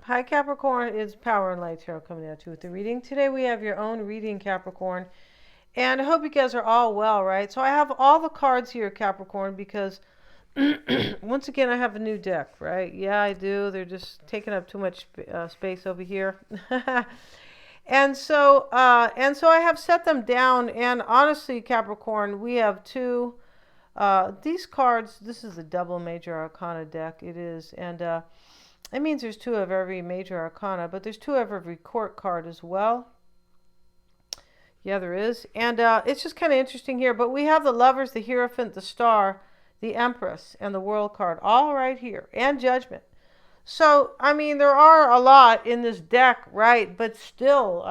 Hi Capricorn, it's Power and Light Tarot coming at you with the reading. Today we have your own reading, Capricorn. And I hope you guys are all well, right? So I have all the cards here, Capricorn, because once again I have a new deck, right? Yeah, I do. They're just taking up too much space over here. And so I have set them down, and honestly, Capricorn, we have two these cards. This is a double major arcana deck. It is, and it means there's two of every major arcana, but there's two of every court card as well. Yeah, there is. And it's just kind of interesting here. But we have the Lovers, the Hierophant, the Star, the Empress, and the World card all right here. And Judgment. So, I mean, there are a lot in this deck, right? But still,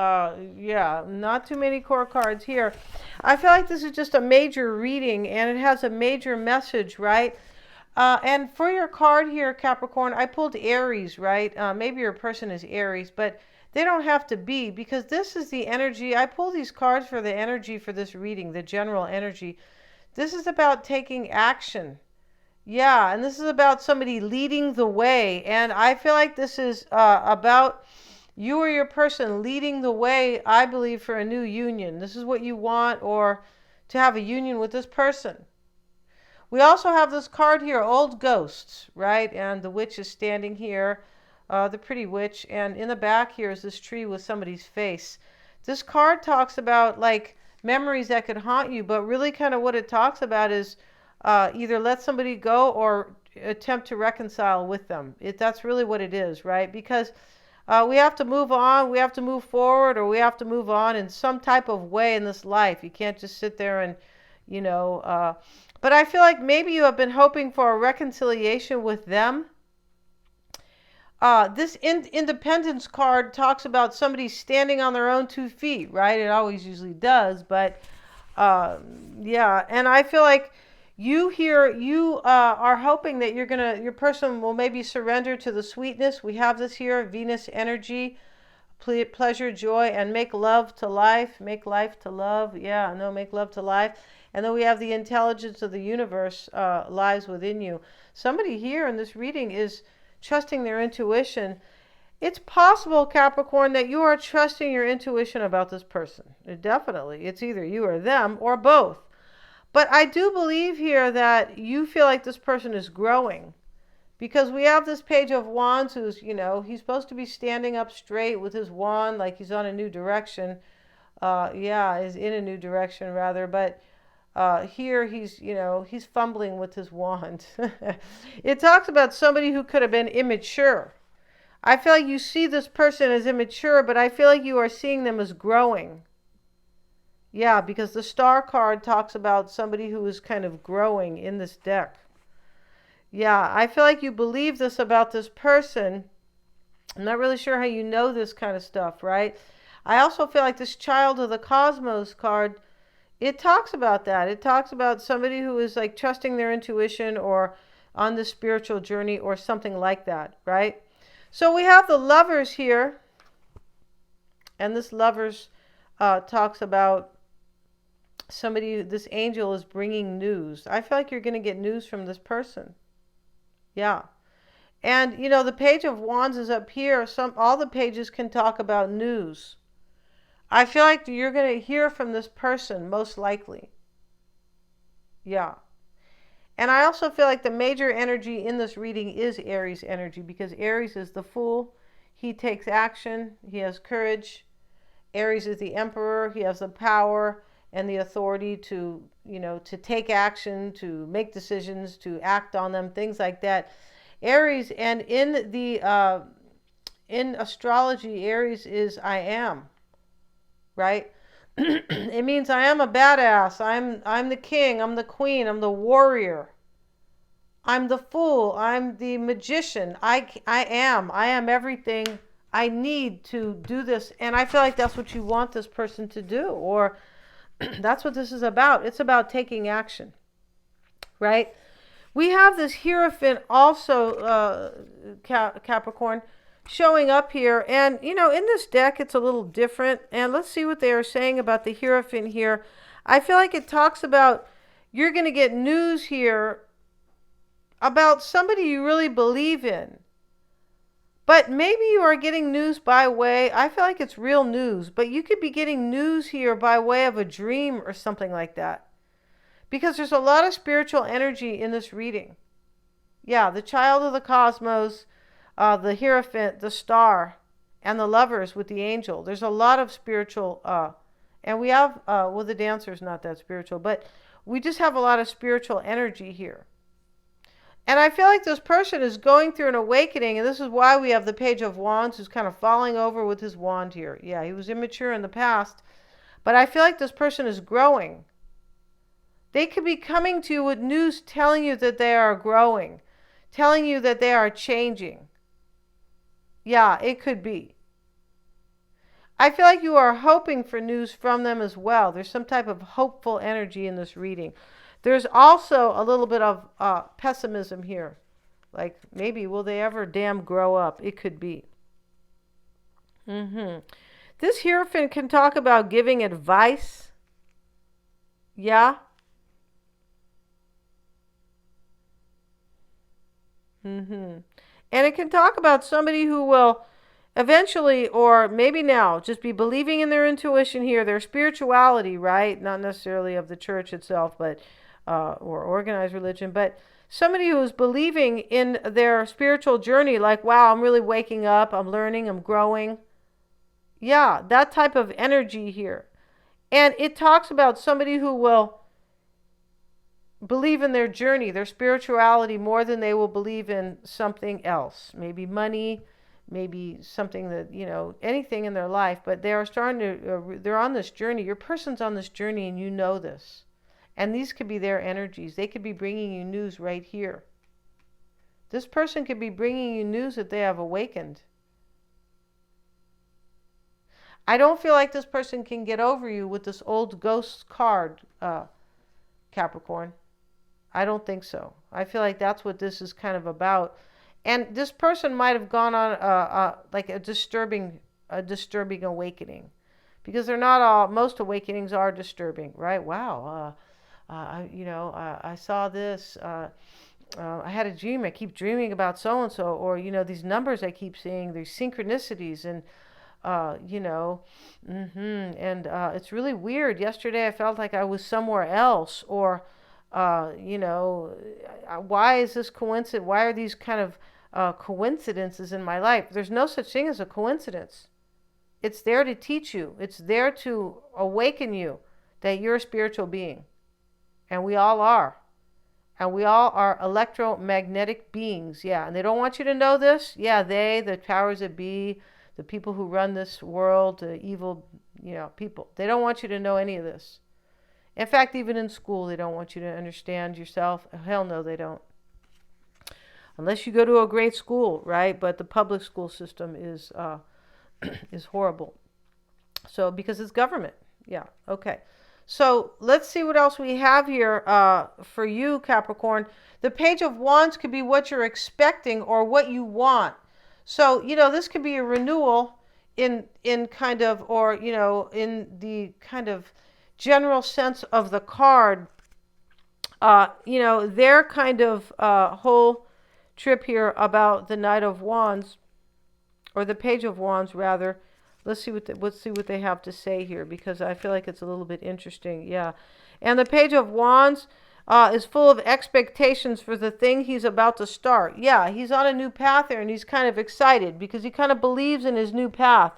yeah, not too many core cards here. I feel like this is just a major reading, and it has a major message, right? And for your card here, Capricorn, I pulled Aries, right? Maybe your person is Aries, but they don't have to be, because this is the energy. I pull these cards for the energy for this reading, the general energy. This is about taking action. Yeah, and this is about somebody leading the way. And I feel like this is about you or your person leading the way, I believe, for a new union. This is what you want, or to have a union with this person. We also have this card here, Old Ghosts, right? And the witch is standing here, the pretty witch. And in the back here is this tree with somebody's face. This card talks about like memories that could haunt you, but really kind of what it talks about is either let somebody go or attempt to reconcile with them. That's really what it is, right? Because we have to move on, we have to move forward, or we have to move on in some type of way in this life. You can't just sit there and, you know, but I feel like maybe you have been hoping for a reconciliation with them. This independence card talks about somebody standing on their own 2 feet, right? It always usually does, but yeah. And I feel like you are hoping that your person will maybe surrender to the sweetness. We have this here, Venus energy, pleasure, joy, and make love to life. Make life to love. Yeah, no, make love to life. And then we have the intelligence of the universe lies within you. Somebody here in this reading is trusting their intuition. It's possible, Capricorn, that you are trusting your intuition about this person. Definitely. It's either you or them or both. But I do believe here that you feel like this person is growing. Because we have this Page of Wands who's, you know, he's supposed to be standing up straight with his wand like he's on a new direction. Yeah, is in a new direction rather. But here he's, you know, he's fumbling with his wand. It talks about somebody who could have been immature. I feel like you see this person as immature, but I feel like you are seeing them as growing. Yeah, because the Star card talks about somebody who is kind of growing in this deck. Yeah, I feel like you believe this about this person. I'm not really sure how you know this kind of stuff, right? I also feel like this Child of the Cosmos card, it talks about that. It talks about somebody who is like trusting their intuition or on the spiritual journey or something like that, right? So we have the Lovers here. And this Lovers talks about somebody, this angel is bringing news. I feel like you're going to get news from this person. Yeah. And, you know, the Page of Wands is up here. All the pages can talk about news. I feel like you're going to hear from this person, most likely. Yeah. And I also feel like the major energy in this reading is Aries energy, because Aries is the Fool. He takes action. He has courage. Aries is the Emperor. He has the power and the authority to, you know, to take action, to make decisions, to act on them, things like that. Aries, and in astrology, Aries is I am, right? It means I am a badass. I'm the king. I'm the queen. I'm the warrior. I'm the fool. I'm the magician. I am everything I need to do this. And I feel like that's what you want this person to do, or that's what this is about. It's about taking action, right? We have this Hierophant also, Capricorn, showing up here. And, you know, in this deck, it's a little different. And let's see what they are saying about the Hierophant here. I feel like it talks about you're going to get news here about somebody you really believe in. But maybe you are getting news by way, I feel like it's real news, but you could be getting news here by way of a dream or something like that. Because there's a lot of spiritual energy in this reading. Yeah, the child of the cosmos, the Hierophant, the star, and the lovers with the angel. There's a lot of spiritual, and we have, well, the dancer's not that spiritual, but we just have a lot of spiritual energy here. And I feel like this person is going through an awakening, and this is why we have the Page of Wands, who's kind of falling over with his wand here. Yeah, he was immature in the past, but I feel like this person is growing. They could be coming to you with news telling you that they are growing, telling you that they are changing. Yeah, it could be. I feel like you are hoping for news from them as well. There's some type of hopeful energy in this reading. There's also a little bit of pessimism here. Like, maybe, will they ever damn grow up? It could be. This Hierophant can talk about giving advice. Yeah. And it can talk about somebody who will eventually, or maybe now, just be believing in their intuition here, their spirituality, right? Not necessarily of the church itself, but or organized religion, but somebody who's believing in their spiritual journey, like, wow, I'm really waking up, I'm learning, I'm growing. Yeah, that type of energy here. And it talks about somebody who will believe in their journey, their spirituality, more than they will believe in something else. Maybe money, maybe something that, anything in their life, but they are starting to, they're on this journey. Your person's on this journey and you know this. And these could be their energies. They could be bringing you news right here. This person could be bringing you news that they have awakened. I don't feel like this person can get over you with this old ghost card, Capricorn. I don't think so. I feel like that's what this is kind of about. And this person might have gone on like a disturbing awakening, because they're not all. Most awakenings are disturbing, right? Wow. I saw this. I had a dream. I keep dreaming about so and so, or these numbers I keep seeing. These synchronicities, and and it's really weird. Yesterday I felt like I was somewhere else, or why is this coincidence? Why are these kind of coincidences in my life? There's no such thing as a coincidence. It's there to teach you. It's there to awaken you that you're a spiritual being. And we all are. And we all are electromagnetic beings. Yeah. And they don't want you to know this. Yeah, the powers that be, the people who run this world, the evil, people. They don't want you to know any of this. In fact, even in school, they don't want you to understand yourself. Hell no, they don't. Unless you go to a great school, right? But the public school system is horrible. So, because it's government. Yeah, okay. So, let's see what else we have here for you, Capricorn. The Page of Wands could be what you're expecting or what you want. So, this could be a renewal in kind of, or, in the kind of general sense of the card. Their kind of whole trip here about the Knight of Wands, or the Page of Wands rather. Let's see what they have to say here, because I feel like it's a little bit interesting. Yeah, and the Page of Wands is full of expectations for the thing he's about to start. Yeah, he's on a new path here, and he's kind of excited because he kind of believes in his new path,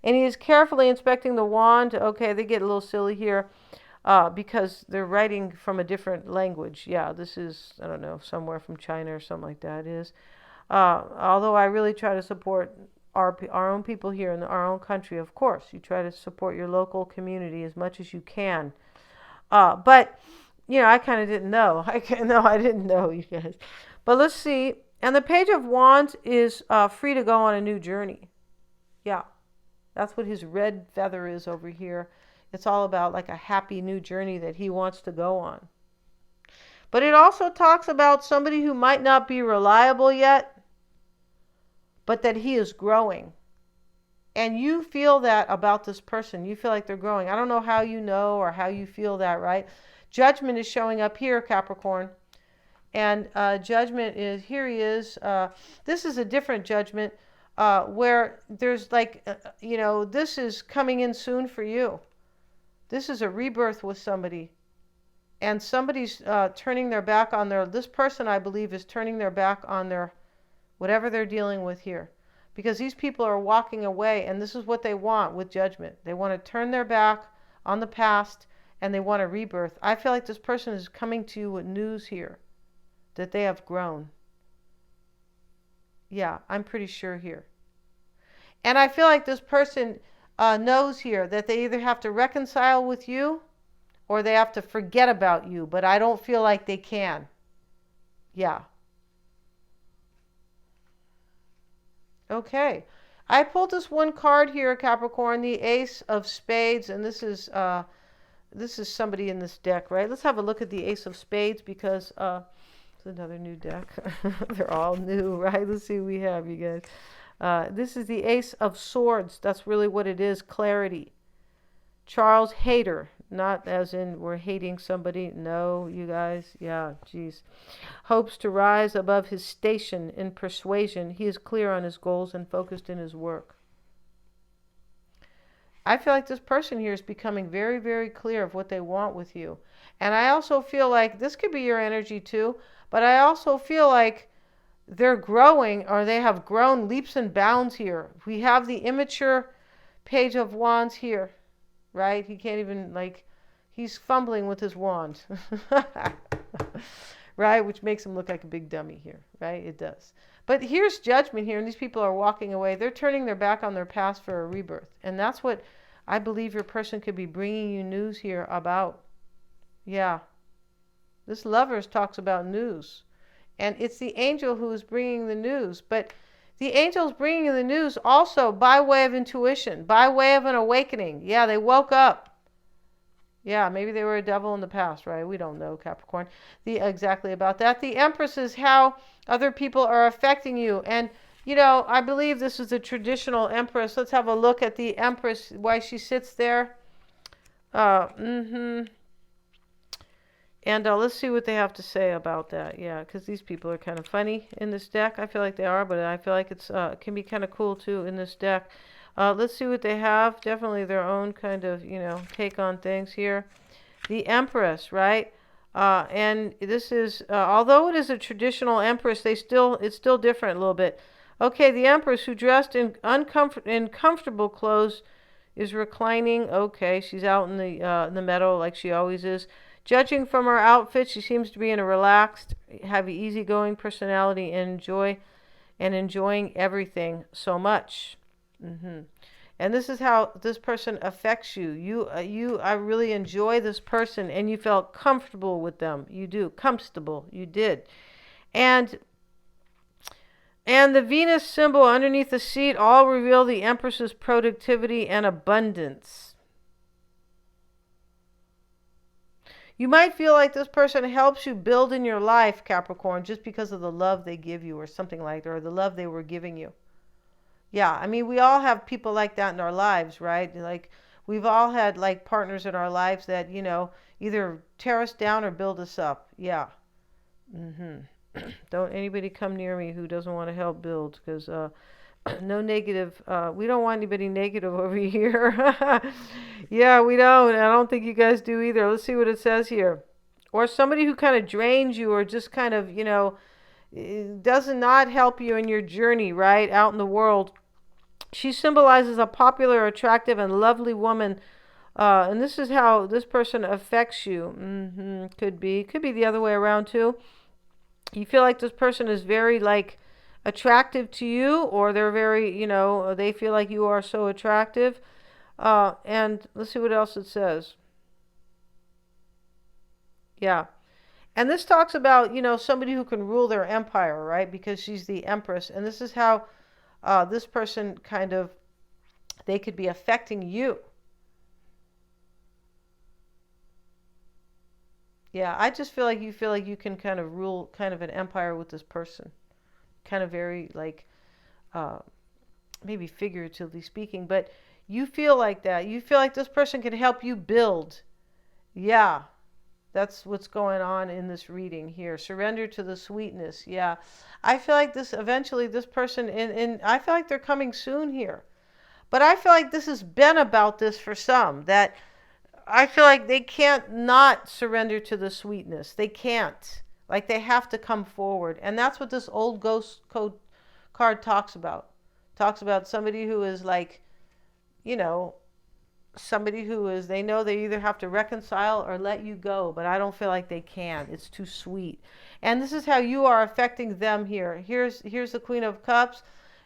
and he is carefully inspecting the wand. Okay, they get a little silly here. Because they're writing from a different language. Yeah, this is, I don't know, somewhere from China or something like that is. Although I really try to support our own people here in our own country, of course. You try to support your local community as much as you can. But, I kind of didn't know. I didn't know, you guys. But let's see. And the Page of Wands is free to go on a new journey. Yeah, that's what his red feather is over here. It's all about like a happy new journey that he wants to go on. But it also talks about somebody who might not be reliable yet, but that he is growing. And you feel that about this person. You feel like they're growing. I don't know how you know or how you feel that, right? Judgment is showing up here, Capricorn. And Judgment is, here he is. This is a different Judgment. where there's like, this is coming in soon for you. This is a rebirth with somebody. And somebody's turning their back on this person, I believe, is turning their back on whatever they're dealing with here. Because these people are walking away, and this is what they want with judgment. They want to turn their back on the past, and they want a rebirth. I feel like this person is coming to you with news here, that they have grown. Yeah, I'm pretty sure here. And I feel like this person knows here that they either have to reconcile with you or they have to forget about you, but I don't feel like they can. Yeah. Okay. I pulled this one card here, Capricorn, the Ace of Spades, and this is somebody in this deck, right? Let's have a look at the Ace of Spades because it's another new deck. They're all new, right? Let's see what we have, you guys. This is the Ace of Swords. That's really what it is, clarity. Charles Hater, not as in we're hating somebody. No, you guys. Yeah, geez. Hopes to rise above his station in persuasion. He is clear on his goals and focused in his work. I feel like this person here is becoming very, very clear of what they want with you. And I also feel like this could be your energy too, but I also feel like they're growing, or they have grown leaps and bounds here. We have the immature Page of Wands here, right? He can't even, he's fumbling with his wand. Right? Which makes him look like a big dummy here, right? It does. But here's judgment here, and these people are walking away. They're turning their back on their past for a rebirth. And that's what I believe your person could be bringing you news here about. Yeah. This Lovers talks about news. And it's the angel who is bringing the news. But the angel's bringing the news also by way of intuition, by way of an awakening. Yeah, they woke up. Yeah, maybe they were a devil in the past, right? We don't know, Capricorn, exactly about that. The Empress is how other people are affecting you. And, I believe this is a traditional Empress. Let's have a look at the Empress, why she sits there. And let's see what they have to say about that. Yeah, because these people are kind of funny in this deck. I feel like they are, but I feel like it can be kind of cool, too, in this deck. Let's see what they have. Definitely their own kind of, take on things here. The Empress, right? And this is, although it is a traditional Empress, it's still different a little bit. Okay, the Empress, who dressed in comfortable clothes, is reclining. Okay, she's out in the meadow like she always is. Judging from her outfit, she seems to be in a relaxed, have easygoing personality and enjoying everything so much. And this is how this person affects you. I really enjoy this person, and you felt comfortable with them. You do. Comfortable. You did. And the Venus symbol underneath the seat all reveal the Empress's productivity and abundance. You might feel like this person helps you build in your life, Capricorn, just because of the love they give you or something like that, or the love they were giving you. Yeah, I mean, we all have people like that in our lives, right? Like, we've all had, partners in our lives that, either tear us down or build us up. Yeah. Don't anybody come near me who doesn't want to help build, because no negative. We don't want anybody negative over here. Yeah, we don't. I don't think you guys do either. Let's see what it says here. Or somebody who kind of drains you, or just kind of, does not help you in your journey, right, out in the world. She symbolizes a popular, attractive, and lovely woman. And this is how this person affects you. Could be the other way around, too. You feel like this person is very, attractive to you, or they're very, they feel like you are so attractive. And let's see what else it says. Yeah. And this talks about, somebody who can rule their empire, right? Because she's the Empress. And this is how this person they could be affecting you. Yeah, I just feel like you can kind of rule kind of an empire with this person. Kind of very, maybe figuratively speaking, but you feel like that. You feel like this person can help you build. Yeah. That's what's going on in this reading here. Surrender to the sweetness. Yeah. I feel like this eventually, this person, I feel like they're coming soon here. But I feel like this has been about this for some, that I feel like they can't not surrender to the sweetness. They can't. Like they have to come forward. And that's what this old ghost code card talks about. Talks about somebody who is like, you know, somebody who is, they know they either have to reconcile or let you go, but I don't feel like they can. It's too sweet. And this is how you are affecting them here. Here's the Queen of Cups.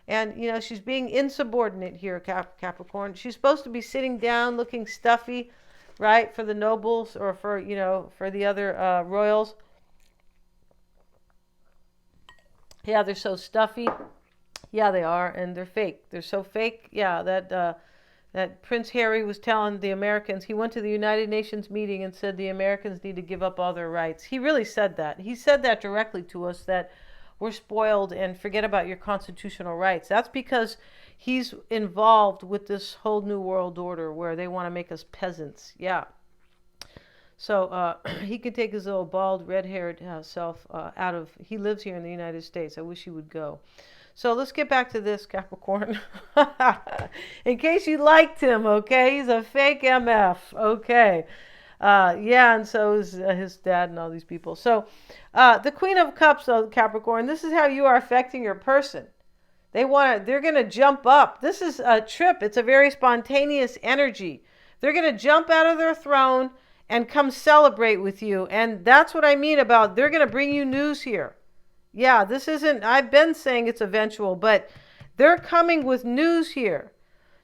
And, you know, she's being insubordinate here, Capricorn. She's supposed to be sitting down looking stuffy, right, for the nobles or for, you know, for the other royals. Yeah, they're so stuffy. Yeah, they are. And they're fake. They're so fake. Yeah, that Prince Harry was telling the Americans, he went to the United Nations meeting and said the Americans need to give up all their rights. He really said that. He said that directly to us, that we're spoiled and forget about your constitutional rights. That's because he's involved with this whole new world order where they want to make us peasants. Yeah. So he could take his little bald, red-haired self out of, he lives here in the United States. I wish he would go. So let's get back to this, Capricorn. In case you liked him, okay? He's a fake MF, okay? Yeah, and so is his dad and all these people. So the Queen of Cups, Capricorn, this is how you are affecting your person. They're going to jump up. This is a trip. It's a very spontaneous energy. They're going to jump out of their throne and come celebrate with you. And that's what I mean about they're going to bring you news here. Yeah, this isn't, I've been saying it's eventual, but they're coming with news here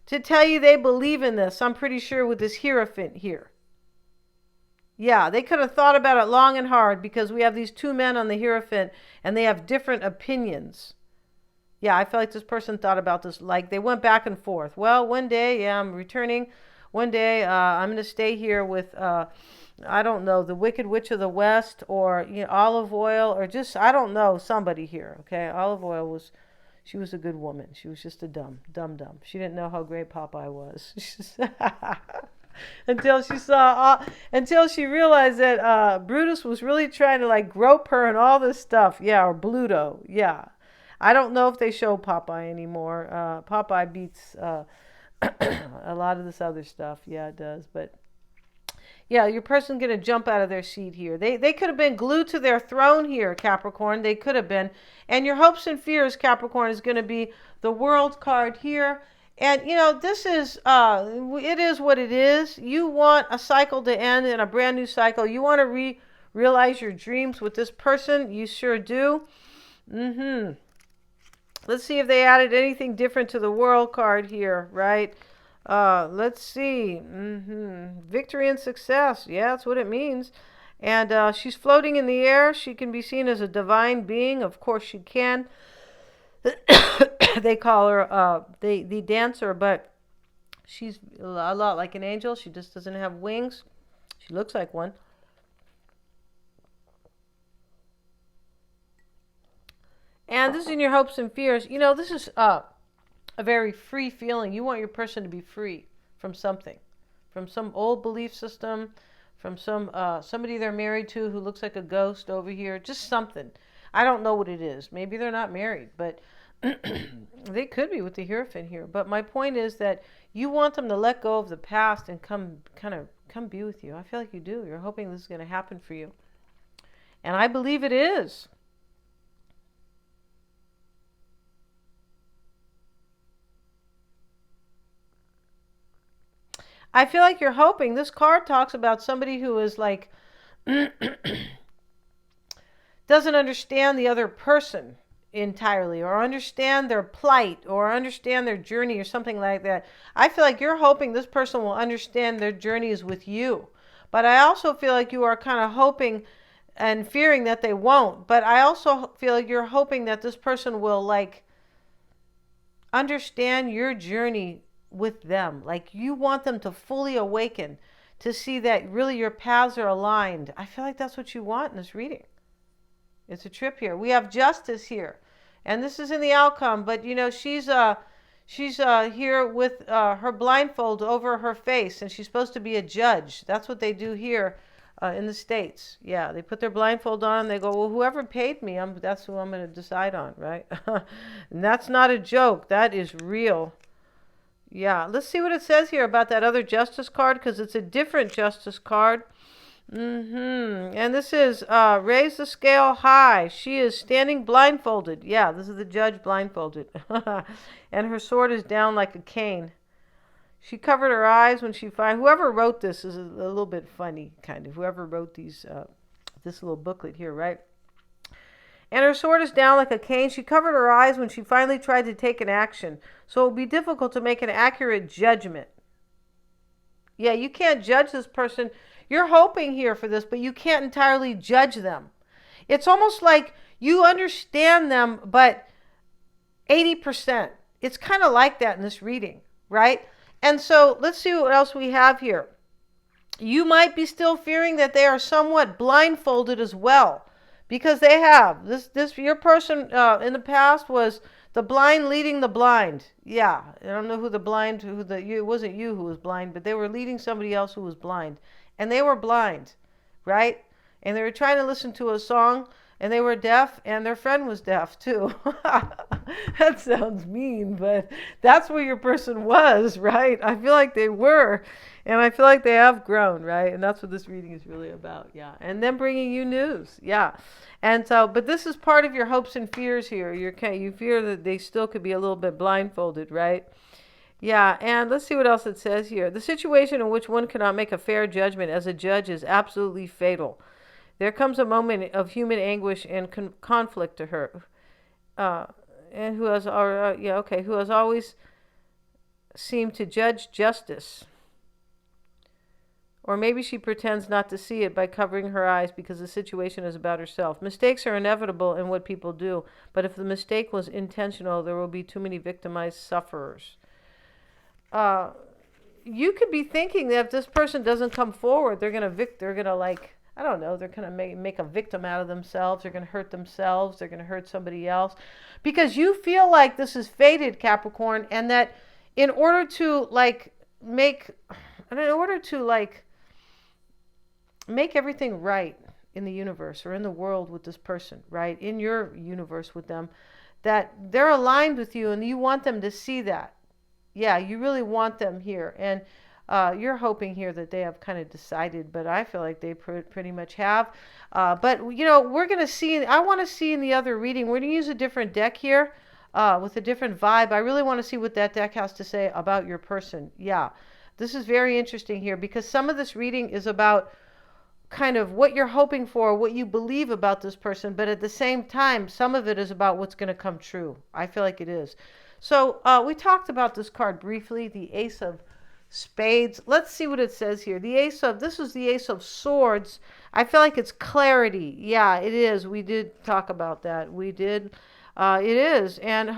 to tell you they believe in this. I'm pretty sure with this Hierophant here. Yeah, they could have thought about it long and hard because we have these two men on the Hierophant and they have different opinions. Yeah, I feel like this person thought about this, like they went back and forth. Well, one day, yeah, I'm returning. One day, I'm going to stay here with, I don't know, the Wicked Witch of the West, or, you know, Olive Oil, or just, I don't know, somebody here, okay? Olive Oil she was a good woman. She was just a dumb. She didn't know how great Popeye was. Until she realized that Brutus was really trying to, like, grope her and all this stuff. Yeah, or Bluto, yeah. I don't know if they show Popeye anymore. Popeye beats a lot of this other stuff. Yeah, it does, but... Yeah, your person's going to jump out of their seat here. They could have been glued to their throne here, Capricorn. They could have been. And your hopes and fears, Capricorn, is going to be the World card here. And, you know, this is, it is what it is. You want a cycle to end and a brand new cycle. You want to realize your dreams with this person. You sure do. Let's see if they added anything different to the World card here, right? Let's see. Victory and success. Yeah, that's what it means. And she's floating in the air. She can be seen as a divine being. Of course she can. They call her the dancer, but she's a lot like an angel. She just doesn't have wings. She looks like one. And this is in your hopes and fears. You know, this is... a very free feeling. You want your person to be free from something, from some old belief system, from somebody they're married to who looks like a ghost over here, just something. I don't know what it is. Maybe they're not married, but they could be with the Hierophant here. But my point is that you want them to let go of the past and come be with you. I feel like you do. You're hoping this is going to happen for you. And I believe it is. I feel like you're hoping. This card talks about somebody who is like, doesn't understand the other person entirely, or understand their plight, or understand their journey, or something like that. I feel like you're hoping this person will understand their journey is with you. But I also feel like you are kind of hoping and fearing that they won't. But I also feel like you're hoping that this person will, like, understand your journey with them. Like, you want them to fully awaken, to see that really your paths are aligned. I feel like that's what you want in this reading. It's a trip here. We have Justice here, and this is in the outcome, but you know, she's here with her blindfold over her face, and she's supposed to be a judge. That's what they do here. in the States. Yeah, they put their blindfold on and they go, well, whoever paid me, that's who I'm going to decide on, right? And that's not a joke. That is real. Yeah, let's see what it says here about that other Justice card, because it's a different Justice card. And this is raise the scale high. She is standing blindfolded. Yeah, this is the judge blindfolded. And her sword is down like a cane. She covered her eyes when she found... Whoever wrote this is a little bit funny, kind of. Whoever wrote these, this little booklet here, right? And her sword is down like a cane. She covered her eyes when she finally tried to take an action. So it will be difficult to make an accurate judgment. Yeah, you can't judge this person. You're hoping here for this, but you can't entirely judge them. It's almost like you understand them, but 80%. It's kind of like that in this reading, right? And so let's see what else we have here. You might be still fearing that they are somewhat blindfolded as well, because they have this your person in the past was the blind leading the blind. Yeah, I don't know who the blind, it wasn't you who was blind, but they were leading somebody else who was blind, and they were blind, right? And they were trying to listen to a song, and they were deaf, and their friend was deaf too. That sounds mean, but that's where your person was, right? I feel like they were, and I feel like they have grown, right? And that's what this reading is really about, yeah. And then bringing you news, yeah. And so, but this is part of your hopes and fears here. You fear that they still could be a little bit blindfolded, right? Yeah, and let's see what else it says here. The situation in which one cannot make a fair judgment as a judge is absolutely fatal. There comes a moment of human anguish and conflict to her, and who has always seemed to judge justice. Or maybe she pretends not to see it by covering her eyes because the situation is about herself. Mistakes are inevitable in what people do, but if the mistake was intentional, there will be too many victimized sufferers. You could be thinking that if this person doesn't come forward, they're gonna like, I don't know, they're going to make a victim out of themselves. They're going to hurt themselves. They're going to hurt somebody else. Because you feel like this is fated, Capricorn, and that in order to make everything right in the universe or in the world with this person, right? In your universe with them, that they're aligned with you and you want them to see that. Yeah, you really want them here. And you're hoping here that they have kind of decided, but I feel like they pretty much have. But, we're going to see, I want to see in the other reading, we're going to use a different deck here with a different vibe. I really want to see what that deck has to say about your person. Yeah, this is very interesting here because some of this reading is about kind of what you're hoping for, what you believe about this person, but at the same time, some of it is about what's going to come true. I feel like it is. So we talked about this card briefly, the Ace of Spades. Let's see what it says here. This is the Ace of Swords. I feel like it's clarity. Yeah, it is. We did talk about that. We did. It is. And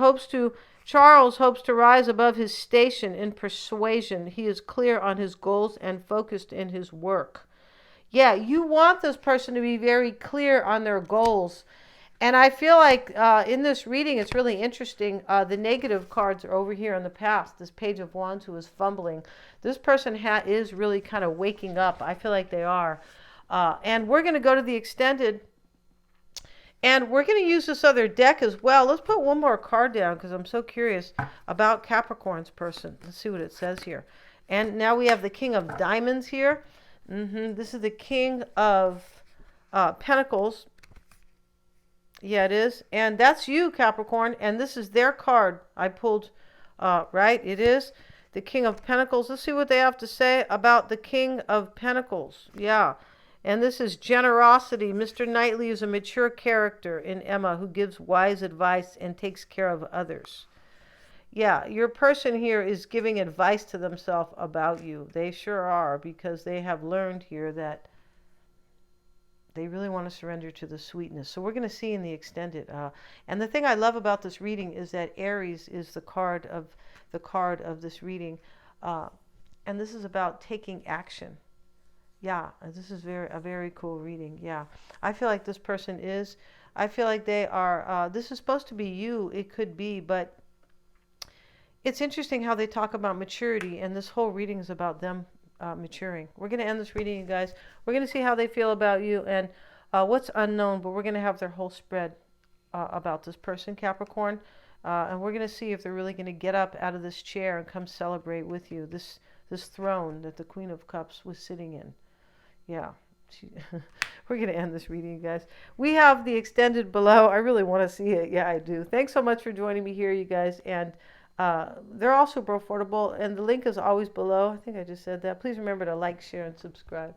Charles hopes to rise above his station in persuasion. He is clear on his goals and focused in his work. Yeah, you want this person to be very clear on their goals. And I feel like in this reading, it's really interesting. The negative cards are over here in the past. This Page of Wands who is fumbling. This person is really kind of waking up. I feel like they are. And we're going to go to the extended. And we're going to use this other deck as well. Let's put one more card down because I'm so curious about Capricorn's person. Let's see what it says here. And now we have the King of Diamonds here. This is the King of Pentacles. Yeah, it is. And that's you, Capricorn. And this is their card I pulled, right? It is the King of Pentacles. Let's see what they have to say about the King of Pentacles. Yeah. And this is generosity. Mr. Knightley is a mature character in Emma who gives wise advice and takes care of others. Yeah, your person here is giving advice to themselves about you. They sure are, because they have learned here that they really want to surrender to the sweetness. So we're going to see in the extended. And the thing I love about this reading is that Aries is the card of this reading. And this is about taking action. Yeah, this is a very cool reading. Yeah, I feel like this person is. I feel like they are. This is supposed to be you. It could be, but it's interesting how they talk about maturity. And this whole reading is about them maturing. We're going to end this reading, you guys. We're going to see how they feel about you and what's unknown, but we're going to have their whole spread about this person, Capricorn. And we're going to see if they're really going to get up out of this chair and come celebrate with you, this throne that the Queen of Cups was sitting in. Yeah. We're going to end this reading, you guys. We have the extended below. I really want to see it. Yeah, I do. Thanks so much for joining me here, you guys. And they're also affordable, and the link is always below. I think I just said that. Please remember to like, share, and subscribe.